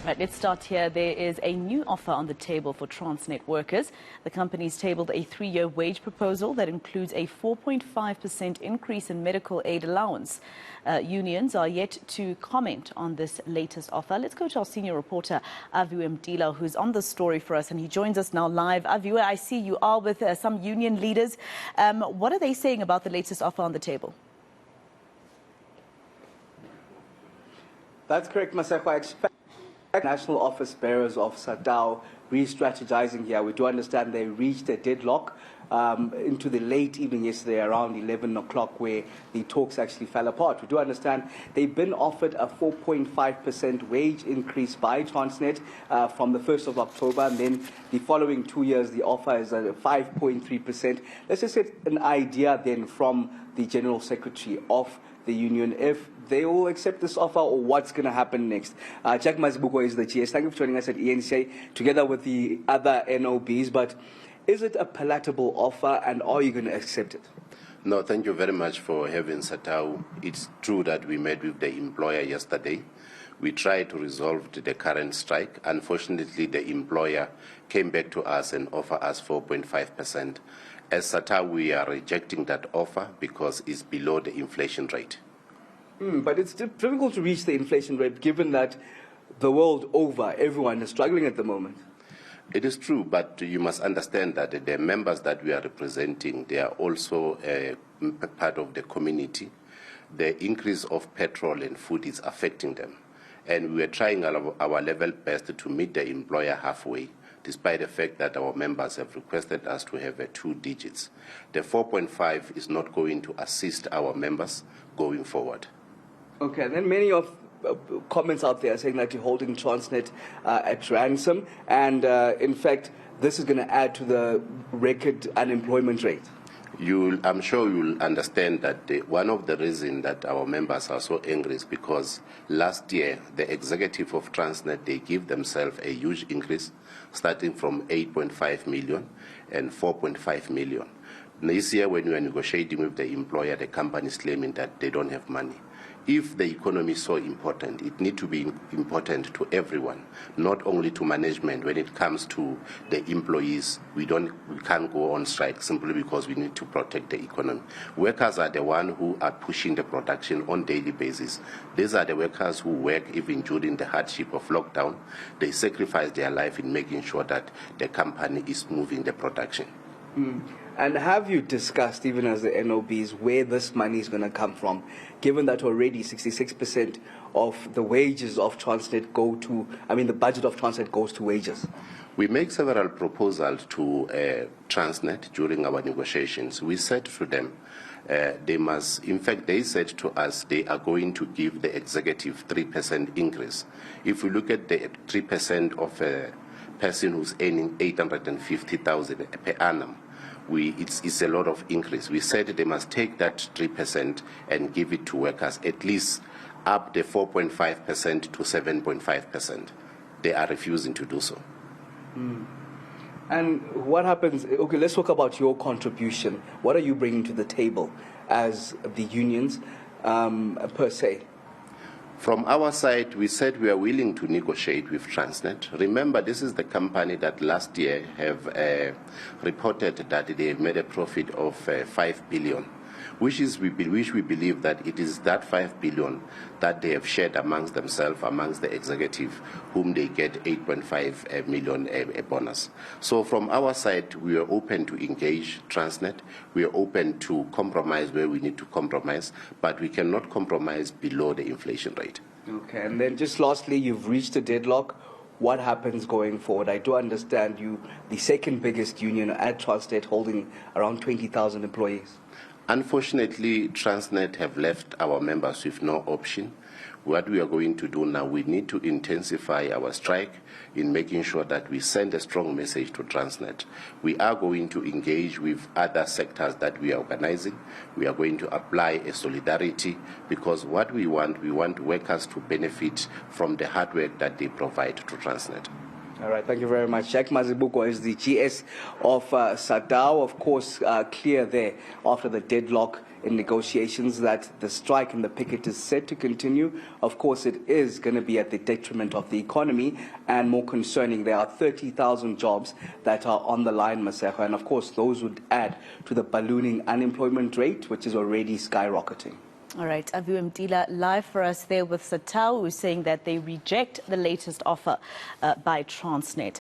Right, let's start here. There is a new offer on the table for Transnet workers. The company's tabled a 3-year wage proposal that includes a 4.5% increase in medical aid allowance. Unions are yet to comment on this latest offer. Let's go to our senior reporter, Aviwe Mtila, who's on the story for us, and he joins us now live. Aviwe, I see you are with some union leaders. What are they saying about the latest offer on the table? That's correct, Maseko. I expect national office bearers of Satawu re-strategizing here. We do understand they reached a deadlock into the late evening yesterday around 11 o'clock where the talks actually fell apart. We do understand they've been offered a 4.5% wage increase by Transnet from the 1st of October, and then the following 2 years the offer is at 5.3%. Let's just get an idea then from the General Secretary of the union if they will accept this offer or what's going to happen next. Jack Mazibuko is the GS. Thank you for joining us at eNCA together with the other NOBs. But is it a palatable offer and are you going to accept it? No, thank you very much for having Satawu. It's true that we met with the employer yesterday. We tried to resolve the current strike. Unfortunately, the employer came back to us and offered us 4.5%. As Satawu, we are rejecting that offer because it's below the inflation rate. But it's difficult to reach the inflation rate given that the world over, everyone is struggling at the moment. It is true, but you must understand that the members that we are representing, they are also part of the community. The increase of petrol and food is affecting them. And we are trying our level best to meet the employer halfway, despite the fact that our members have requested us to have 2 digits. The 4.5 is not going to assist our members going forward. Okay, and then many of comments out there saying that you're holding Transnet at ransom, and in fact, this is going to add to the record unemployment rate. I'm sure you'll understand that one of the reasons that our members are so angry is because last year, the executive of Transnet, they give themselves a huge increase, starting from 8.5 million and 4.5 million. This year, when we are negotiating with the employer, the company is claiming that they don't have money. If the economy is so important, it needs to be important to everyone, not only to management. When it comes to the employees, we can't go on strike simply because we need to protect the economy. Workers are the ones who are pushing the production on a daily basis. These are the workers who work even during the hardship of lockdown. They sacrifice their life in making sure that the company is moving the production. And have you discussed, even as the NOBs, where this money is going to come from, given that already 66% of the wages of Transnet the budget of Transnet goes to wages? We make several proposals to Transnet during our negotiations. We said to them, they said to us they are going to give the executive 3% increase. If we look at the 3% of a person who's earning 850,000 per annum, it's a lot of increase. We said they must take that 3% and give it to workers, at least up the 4.5% to 7.5%. They are refusing to do so. And what happens? Okay, let's talk about your contribution. What are you bringing to the table as the unions per se? From our side, we said we are willing to negotiate with Transnet. Remember, this is the company that last year have reported that they made a profit of 5 billion, which we believe that it is that 5 billion that they have shared amongst themselves, amongst the executive, whom they get 8.5 million a bonus. So from our side, we are open to engage Transnet. We are open to compromise where we need to compromise, but we cannot compromise below the inflation rate. Okay, and then just lastly, you've reached a deadlock. What happens going forward? I do understand you, the second biggest union at Transnet, holding around 20,000 employees. Unfortunately, Transnet have left our members with no option. What we are going to do now, we need to intensify our strike in making sure that we send a strong message to Transnet. We are going to engage with other sectors that we are organizing. We are going to apply a solidarity because what we want workers to benefit from the hard work that they provide to Transnet. All right, thank you very much. Jack Mazibuko is the GS of Satawu. Of course, clear there after the deadlock in negotiations that the strike and the picket is set to continue. Of course, it is going to be at the detriment of the economy, and more concerning, there are 30,000 jobs that are on the line, Maseko, and of course, those would add to the ballooning unemployment rate, which is already skyrocketing. All right, Aviwe Mtila live for us there with Satawu, saying that they reject the latest offer by Transnet.